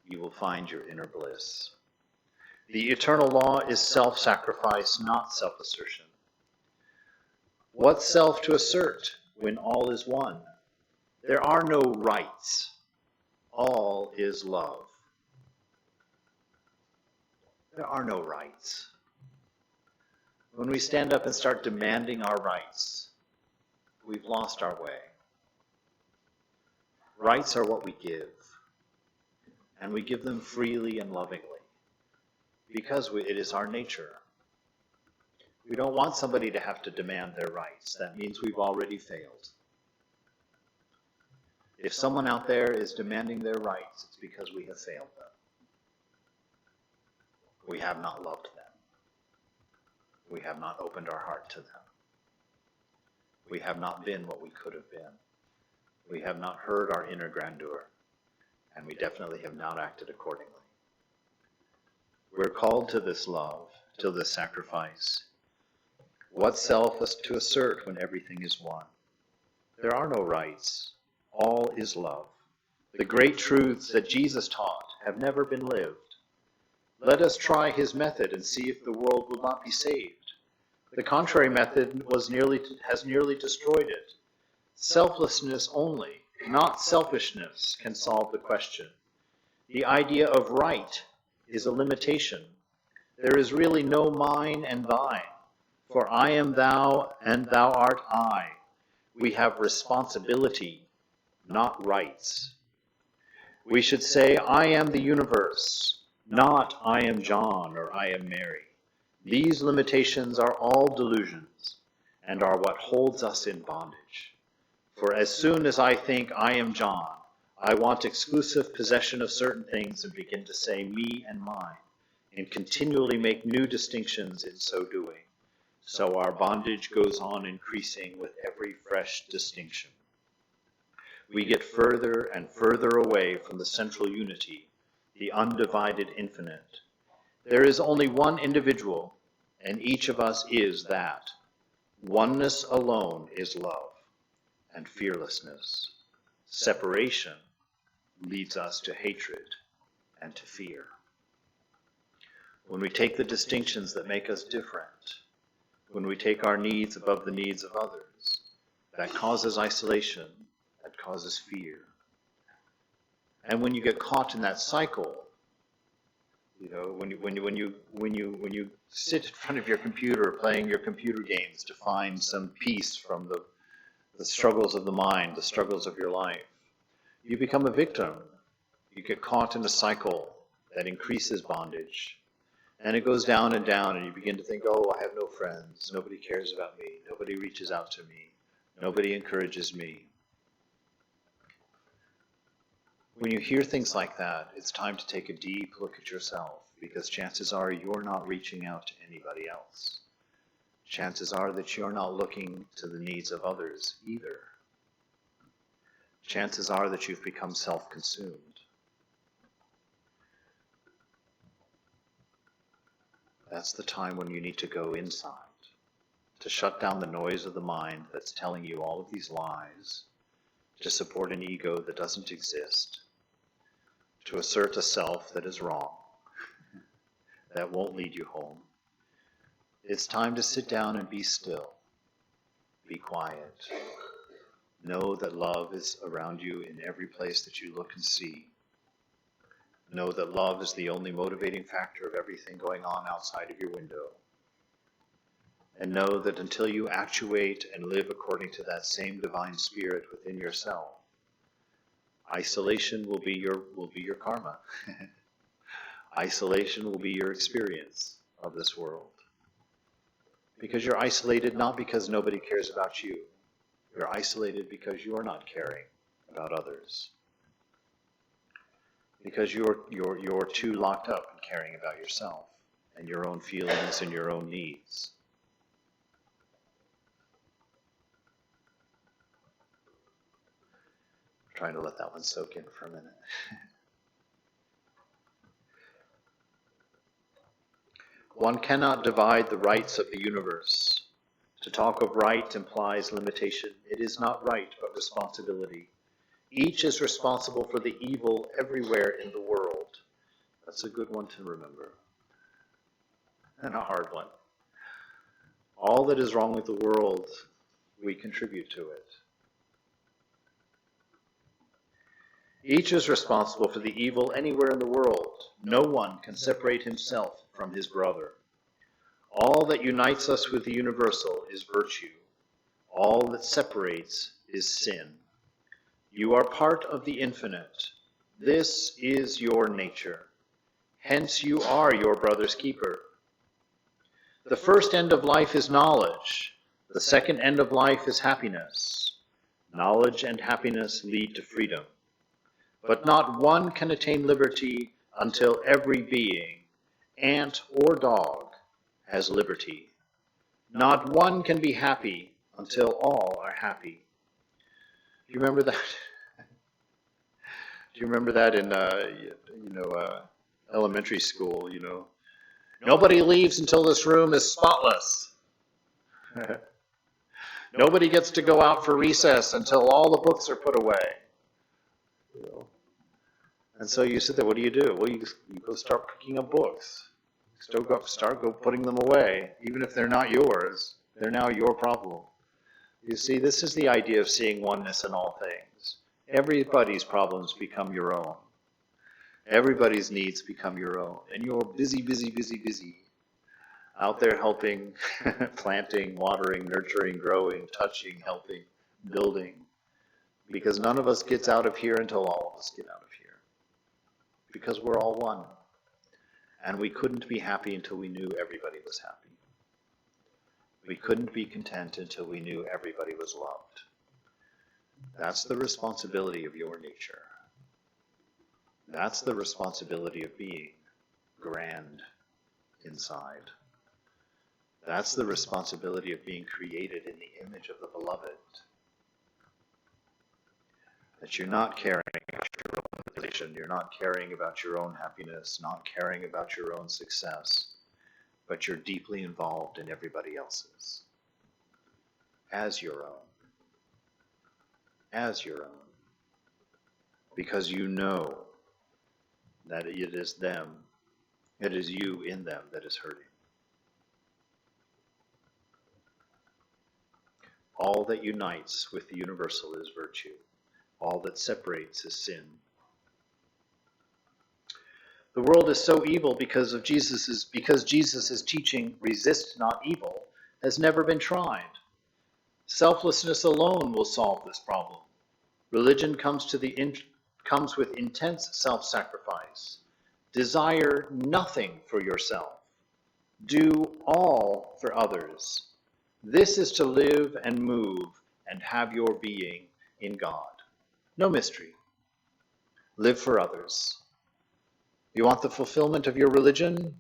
You will find your inner bliss. The eternal law is self-sacrifice, not self-assertion. What self to assert when all is one? There are no rights. All is love. There are no rights. When we stand up and start demanding our rights, we've lost our way. Rights are what we give, and we give them freely and lovingly, because it is our nature. We don't want somebody to have to demand their rights. That means we've already failed. If someone out there is demanding their rights, it's because we have failed them. We have not loved them. We have not opened our heart to them. We have not been what we could have been. We have not heard our inner grandeur, and we definitely have not acted accordingly. We're called to this love, to this sacrifice. What self is to assert when everything is one? There are no rights. All is love. The great truths that Jesus taught have never been lived. Let us try his method and see if the world will not be saved. The contrary method has nearly destroyed it. Selflessness only, not selfishness, can solve the question. The idea of right is a limitation. There is really no mine and thine, for I am thou and thou art I. We have responsibility, not rights. We should say, I am the universe, not I am John or I am Mary. These limitations are all delusions and are what holds us in bondage. For as soon as I think I am John, I want exclusive possession of certain things and begin to say me and mine, and continually make new distinctions in so doing. So our bondage goes on increasing with every fresh distinction. We get further and further away from the central unity, the undivided infinite. There is only one individual, and each of us is that. Oneness alone is love, and fearlessness. Separation leads us to hatred and to fear. When we take the distinctions that make us different, when we take our needs above the needs of others, that causes isolation, that causes fear. And when you get caught in that cycle, when you sit in front of your computer playing your computer games to find some peace from the struggles of the mind, the struggles of your life, you become a victim. You get caught in a cycle that increases bondage. And it goes down, and you begin to think, oh, I have no friends, nobody cares about me, nobody reaches out to me, nobody encourages me. When you hear things like that, it's time to take a deep look at yourself, because chances are you're not reaching out to anybody else. Chances are that you're not looking to the needs of others either. Chances are that you've become self-consumed. That's the time when you need to go inside, to shut down the noise of the mind that's telling you all of these lies, to support an ego that doesn't exist, to assert a self that is wrong, that won't lead you home. It's time to sit down and be still, be quiet. Know that love is around you in every place that you look and see. Know that love is the only motivating factor of everything going on outside of your window. And know that until you actuate and live according to that same divine spirit within yourself, isolation will be your karma. Isolation will be your experience of this world. Because you're isolated not because nobody cares about you. You're isolated because you're not caring about others. Because you're too locked up in caring about yourself and your own feelings and your own needs. I'm trying to let that one soak in for a minute. One cannot divide the rights of the universe. To talk of right implies limitation. It is not right, but responsibility. Each is responsible for the evil everywhere in the world. That's a good one to remember. And a hard one. All that is wrong with the world, we contribute to it. Each is responsible for the evil anywhere in the world. No one can separate himself from his brother. All that unites us with the universal is virtue. All that separates is sin. You are part of the infinite. This is your nature. Hence you are your brother's keeper. The first end of life is knowledge. The second end of life is happiness. Knowledge and happiness lead to freedom. But not one can attain liberty until every being, ant or dog, has liberty. Not one can be happy until all are happy. Do you remember that? Do you remember that in elementary school? Nobody leaves until this room is spotless. Nobody gets to go out for recess until all the books are put away. And so you sit there. What do? Well, you go start picking up books. Start putting them away, even if they're not yours. They're now your problem. You see, this is the idea of seeing oneness in all things. Everybody's problems become your own. Everybody's needs become your own. And you're busy, out there helping, planting, watering, nurturing, growing, touching, helping, building. Because none of us gets out of here until all of us get out of here. Because we're all one. And we couldn't be happy until we knew everybody was happy. We couldn't be content until we knew everybody was loved. That's the responsibility of your nature. That's the responsibility of being grand inside. That's the responsibility of being created in the image of the beloved. That you're not caring about your own position, you're not caring about your own happiness, not caring about your own success, but you're deeply involved in everybody else's as your own. as your own, because you know that it is them, it is you in them that is hurting. All that unites with the universal is virtue. All that separates is sin. The world is so evil because Jesus' teaching, resist not evil, has never been tried. Selflessness alone will solve this problem. Religion comes with intense self-sacrifice. Desire nothing for yourself. Do all for others. This is to live and move and have your being in God. No mystery. Live for others. You want the fulfillment of your religion?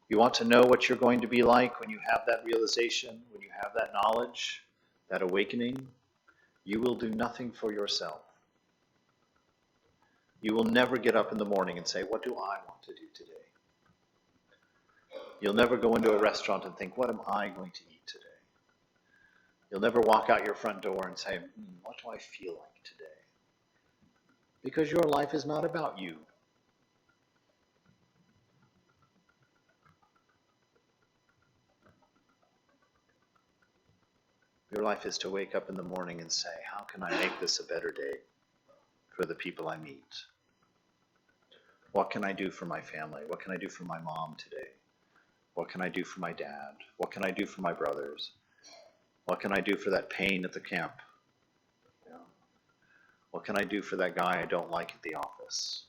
You want to know what you're going to be like when you have that realization, when you have that knowledge, that awakening? You will do nothing for yourself. You will never get up in the morning and say, what do I want to do today? You'll never go into a restaurant and think, what am I going to eat today? You'll never walk out your front door and say, what do I feel like today? Because your life is not about you. Your life is to wake up in the morning and say, how can I make this a better day for the people I meet? What can I do for my family? What can I do for my mom today? What can I do for my dad? What can I do for my brothers? What can I do for that pain at the camp? You know, what can I do for that guy I don't like at the office?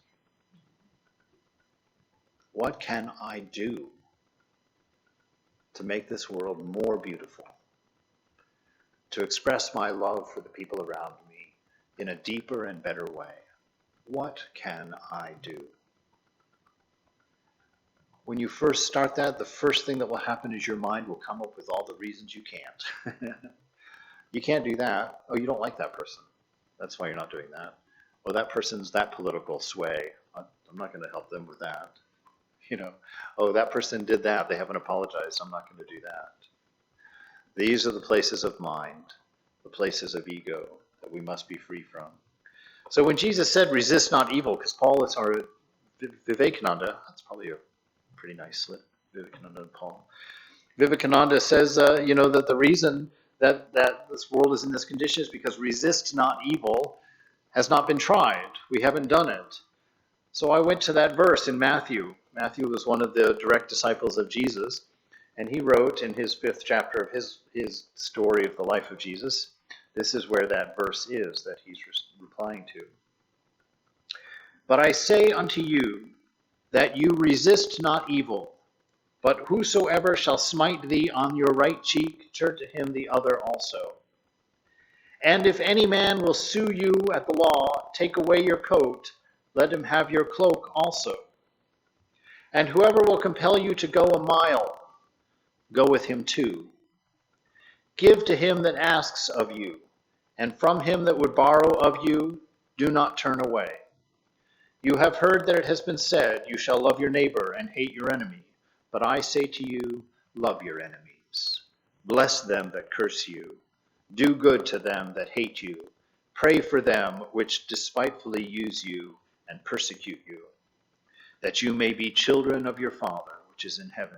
What can I do to make this world more beautiful? To express my love for the people around me in a deeper and better way? What can I do? When you first start that, the first thing that will happen is your mind will come up with all the reasons you can't. You can't do that. Oh, you don't like that person. That's why you're not doing that. Oh, that person's that political sway. I'm not going to help them with that. You know, oh, that person did that. They haven't apologized. I'm not going to do that. These are the places of mind, the places of ego that we must be free from. So when Jesus said, resist not evil, because Paul is our Vivekananda, that's probably a pretty nice slip, Vivekananda and Paul. Vivekananda says, that the reason that this world is in this condition is because resist not evil has not been tried. We haven't done it. So I went to that verse in Matthew. Matthew was one of the direct disciples of Jesus, and he wrote in his 5th chapter of his story of the life of Jesus, this is where that verse is that he's replying to. But I say unto you that you resist not evil, but whosoever shall smite thee on your right cheek, turn to him the other also. And if any man will sue you at the law, take away your coat, let him have your cloak also. And whoever will compel you to go a mile, go with him 2. Give to him that asks of you, and from him that would borrow of you, do not turn away. You have heard that it has been said, you shall love your neighbor and hate your enemy. But I say to you, love your enemies. Bless them that curse you. Do good to them that hate you. Pray for them which despitefully use you and persecute you, that you may be children of your Father which is in heaven.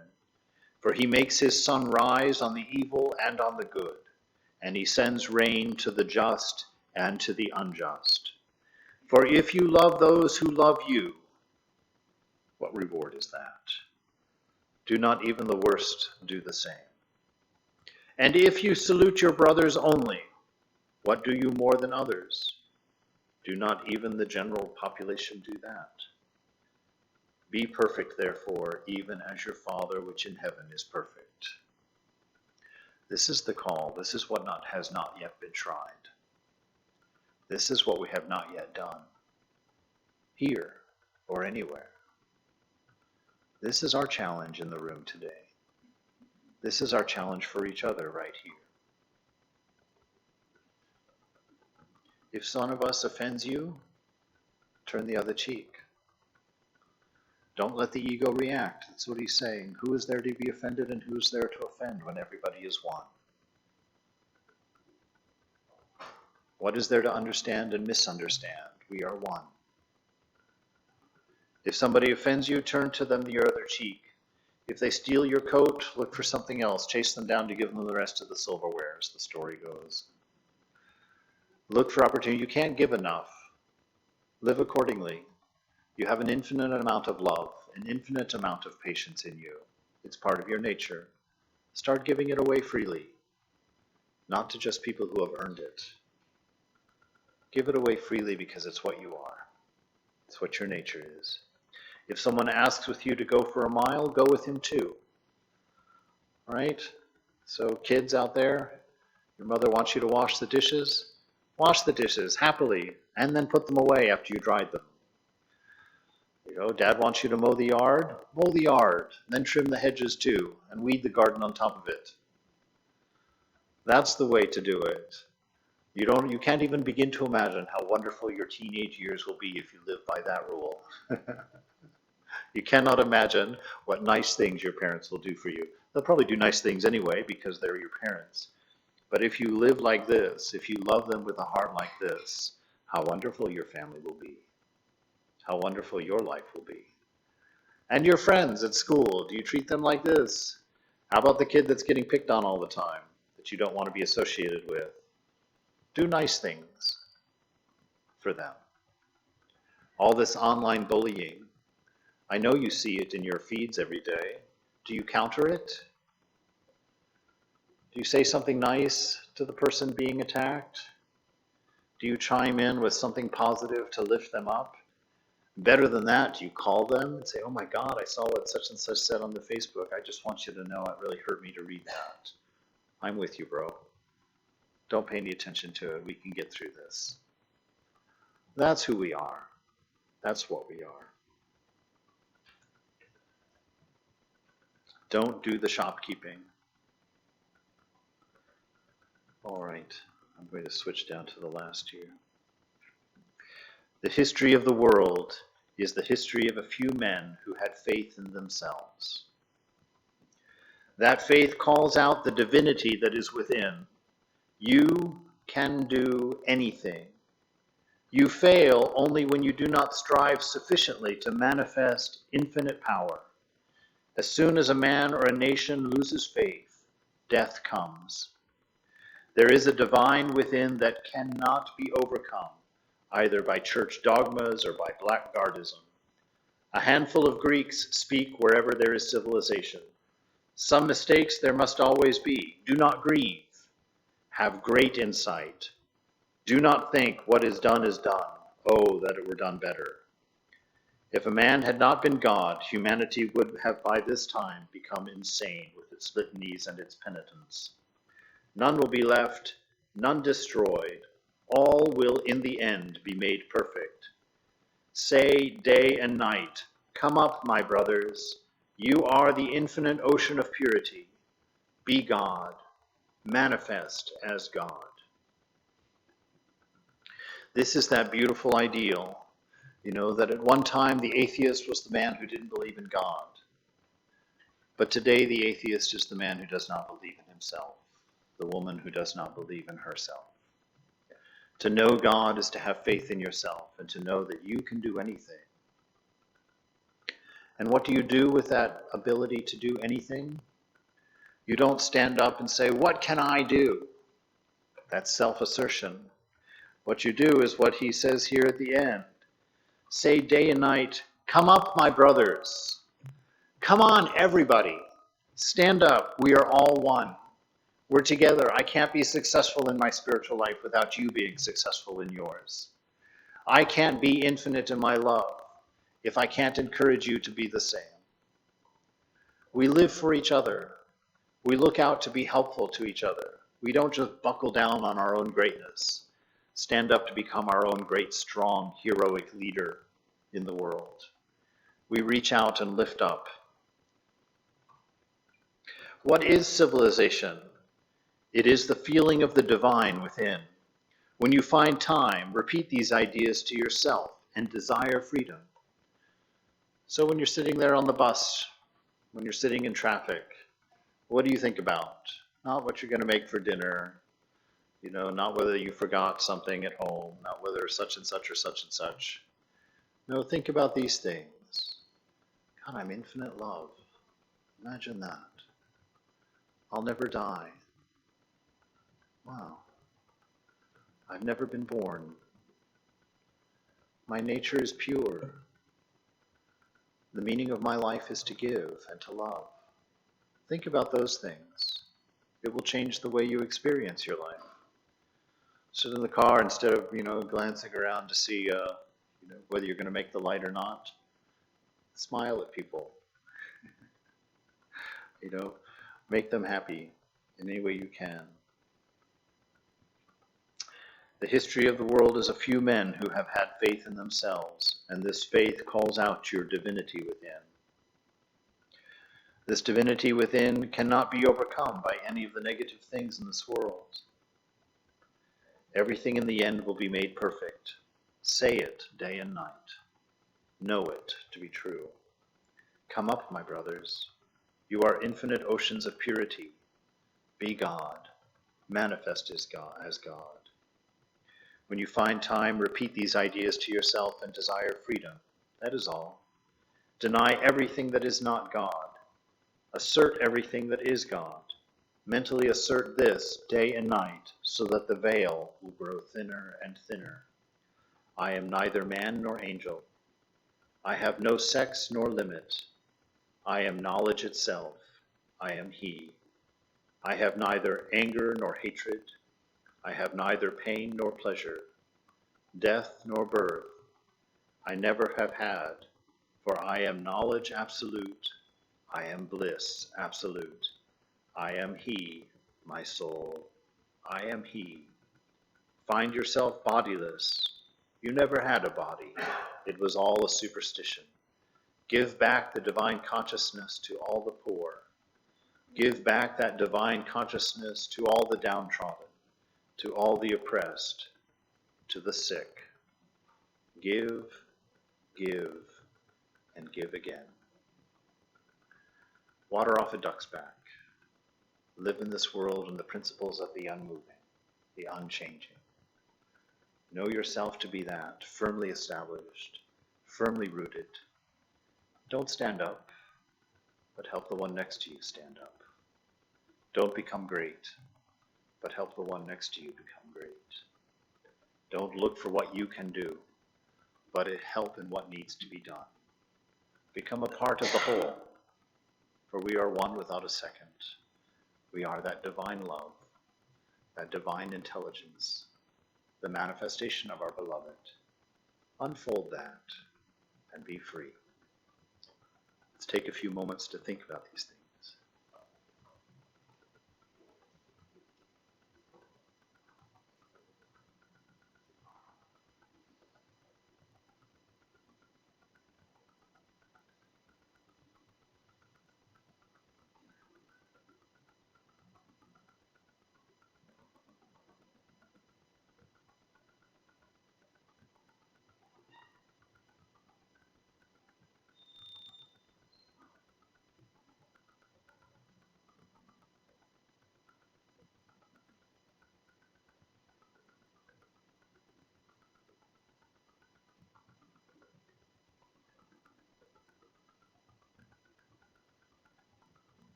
For he makes his sun rise on the evil and on the good, and he sends rain to the just and to the unjust. For if you love those who love you, what reward is that? Do not even the worst do the same? And if you salute your brothers only, what do you more than others? Do not even the general population do that? Be perfect, therefore, even as your Father which in heaven is perfect. This is the call. This is what has not yet been tried. This is what we have not yet done, here or anywhere. This is our challenge in the room today. This is our challenge for each other right here. If some of us offends you, turn the other cheek. Don't let the ego react. That's what he's saying. Who is there to be offended and who is there to offend when everybody is one? What is there to understand and misunderstand? We are one. If somebody offends you, turn to them your other cheek. If they steal your coat, look for something else. Chase them down to give them the rest of the silverware, as the story goes. Look for opportunity. You can't give enough. Live accordingly. You have an infinite amount of love, an infinite amount of patience in you. It's part of your nature. Start giving it away freely, not to just people who have earned it. Give it away freely because it's what you are. It's what your nature is. If someone asks with you to go for a mile, go with him too. Right? So kids out there, your mother wants you to wash the dishes. Wash the dishes happily and then put them away after you dried them. Dad wants you to mow the yard, then trim the hedges too, and weed the garden on top of it. That's the way to do it. You can't even begin to imagine how wonderful your teenage years will be if you live by that rule. You cannot imagine what nice things your parents will do for you. They'll probably do nice things anyway because they're your parents. But if you live like this, if you love them with a heart like this, how wonderful your family will be. How wonderful your life will be. And your friends at school, do you treat them like this? How about the kid that's getting picked on all the time, that you don't want to be associated with? Do nice things for them. All this online bullying, I know you see it in your feeds every day. Do you counter it? Do you say something nice to the person being attacked? Do you chime in with something positive to lift them up? Better than that, do you call them and say, oh my God, I saw what such and such said on the Facebook. I just want you to know it really hurt me to read that. I'm with you, bro. Don't pay any attention to it. We can get through this. That's who we are. That's what we are. Don't do the shopkeeping. All right, I'm going to switch down to the last here. The history of the world is the history of a few men who had faith in themselves. That faith calls out the divinity that is within. You can do anything. You fail only when you do not strive sufficiently to manifest infinite power. As soon as a man or a nation loses faith, death comes. There is a divine within that cannot be overcome, either by church dogmas or by blackguardism. A handful of Greeks speak wherever there is civilization. Some mistakes there must always be. Do not grieve. Have great insight. Do not think what is done is done. Oh, that it were done better. If a man had not been God, humanity would have by this time become insane with its litanies and its penitence. None will be left, none destroyed. All will in the end be made perfect. Say day and night, come up, my brothers. You are the infinite ocean of purity. Be God, manifest as God. This is that beautiful ideal, that at one time the atheist was the man who didn't believe in God. But today the atheist is the man who does not believe in himself, the woman who does not believe in herself. To know God is to have faith in yourself and to know that you can do anything. And what do you do with that ability to do anything? You don't stand up and say, what can I do? That's self-assertion. What you do is what he says here at the end. Say day and night, come up, my brothers. Come on, everybody. Stand up. We are all one. We're together. I can't be successful in my spiritual life without you being successful in yours. I can't be infinite in my love if I can't encourage you to be the same. We live for each other. We look out to be helpful to each other. We don't just buckle down on our own greatness, stand up to become our own great, strong, heroic leader in the world. We reach out and lift up. What is civilization? It is the feeling of the divine within. When you find time, repeat these ideas to yourself and desire freedom. So when you're sitting there on the bus, when you're sitting in traffic, what do you think about? Not what you're going to make for dinner, Not whether you forgot something at home, not whether such and such or such and such. No, think about these things. God, I'm infinite love. Imagine that. I'll never die. Wow. I've never been born. My nature is pure. The meaning of my life is to give and to love. Think about those things. It will change the way you experience your life. Sit in the car instead of, glancing around to see, whether you're going to make the light or not. Smile at people. Make them happy in any way you can. The history of the world is a few men who have had faith in themselves, and this faith calls out your divinity within. This divinity within cannot be overcome by any of the negative things in this world. Everything in the end will be made perfect. Say it day and night. Know it to be true. Come up, my brothers. You are infinite oceans of purity. Be God. Manifest as God. When you find time, repeat these ideas to yourself and desire freedom. That is all. Deny everything that is not God. Assert everything that is God. Mentally assert this day and night so that the veil will grow thinner and thinner. I am neither man nor angel. I have no sex nor limit. I am knowledge itself. I am He. I have neither anger nor hatred. I have neither pain nor pleasure, death nor birth. I never have had, for I am knowledge absolute. I am bliss absolute. I am He, my soul. I am He. Find yourself bodiless. You never had a body. It was all a superstition. Give back the divine consciousness to all the poor. Give back that divine consciousness to all the downtrodden, to all the oppressed, to the sick. Give, give, and give again. Water off a duck's back. Live in this world in the principles of the unmoving, the unchanging. Know yourself to be that, firmly established, firmly rooted. Don't stand up, but help the one next to you stand up. Don't become great, but help the one next to you become great. Don't look for what you can do, but help in what needs to be done. Become a part of the whole, for we are one without a second. We are that divine love, that divine intelligence, the manifestation of our beloved. Unfold that and be free. Let's take a few moments to think about these things.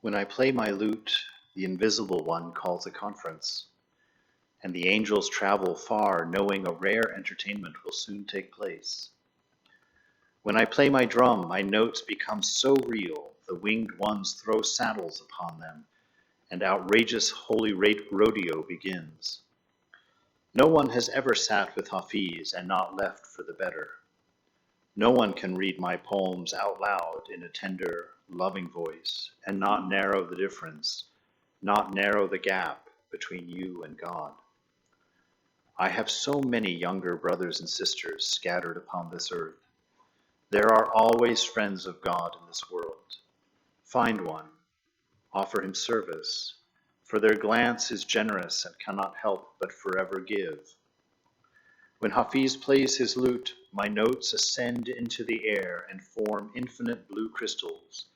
When I play my lute, the invisible one calls a conference, and the angels travel far, knowing a rare entertainment will soon take place. When I play my drum, my notes become so real, the winged ones throw saddles upon them, and outrageous holy rodeo begins. No one has ever sat with Hafiz and not left for the better. No one can read my poems out loud in a tender, loving voice and not narrow the difference not narrow the gap between you and God. I have so many younger brothers and sisters scattered upon this earth. There are always friends of God in this world. Find one, offer him service, for their glance is generous and cannot help but forever give. When Hafiz plays his lute, my notes ascend into the air and form infinite blue crystals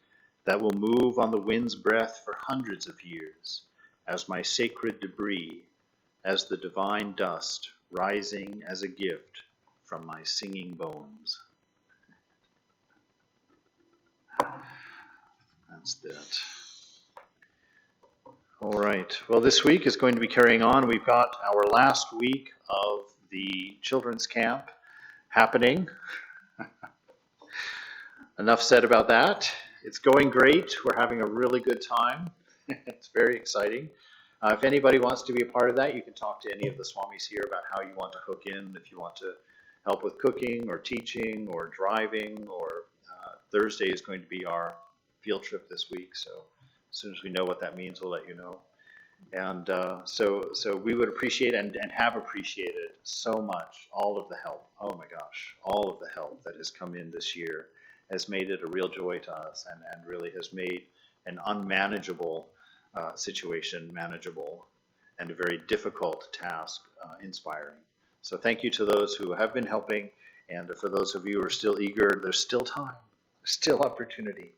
that will move on the wind's breath for hundreds of years as my sacred debris, as the divine dust rising as a gift from my singing bones. That's that. All right. Well, this week is going to be carrying on. We've got our last week of the children's camp happening. Enough said about that. It's going great. We're having a really good time. It's very exciting. If anybody wants to be a part of that, you can talk to any of the Swamis here about how you want to hook in. If you want to help with cooking or teaching or driving, or Thursday is going to be our field trip this week. So as soon as we know what that means, we'll let you know. And so we would appreciate and have appreciated so much all of the help. Oh my gosh, all of the help that has come in this year has made it a real joy to us, and really has made an unmanageable situation manageable, and a very difficult task inspiring. So thank you to those who have been helping, and for those of you who are still eager, there's still time, there's still opportunity.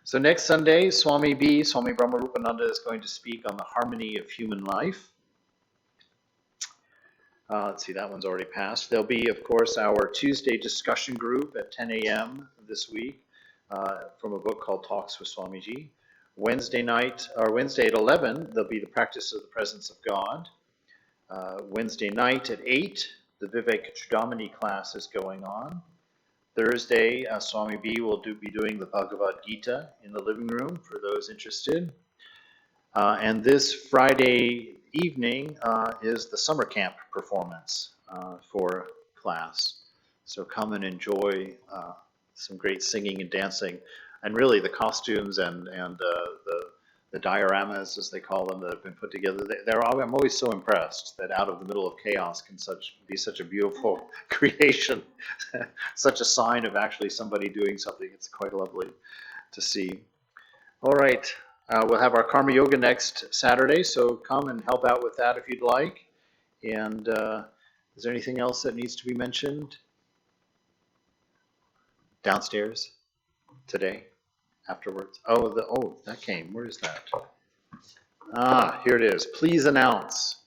So next Sunday, Swami Brahmarupananda, is going to speak on the harmony of human life. Let's see, that one's already passed. There'll be, of course, our Tuesday discussion group at 10 a.m. this week from a book called Talks with Swamiji. Wednesday at 11, there'll be the practice of the presence of God. Wednesday night at 8, the Vivek Chudamani class is going on. Thursday, Swami B will be doing the Bhagavad Gita in the living room for those interested. And this Friday evening is the summer camp performance for class. So come and enjoy some great singing and dancing. And really the costumes and the dioramas, as they call them, that have been put together, I'm always so impressed that out of the middle of chaos can be such a beautiful creation, such a sign of actually somebody doing something. It's quite lovely to see. All right, we'll have our Karma Yoga next Saturday, so come and help out with that if you'd like. And is there anything else that needs to be mentioned? Downstairs today, afterwards. Oh, that came. Where is that? Here it is. Please announce.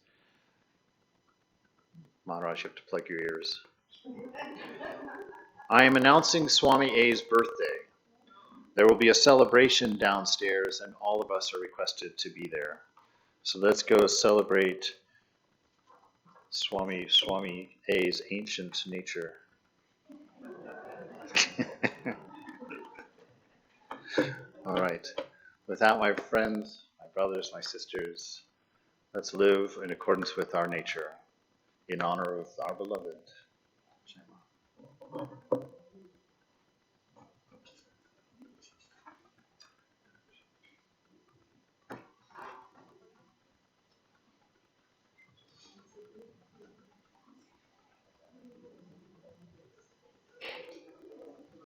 Maharaj, you have to plug your ears. I am announcing Swami A's birthday. There will be a celebration downstairs, and all of us are requested to be there. So let's go celebrate Swami A's ancient nature. All right. With that, my friends, my brothers, my sisters, let's live in accordance with our nature, in honor of our beloved.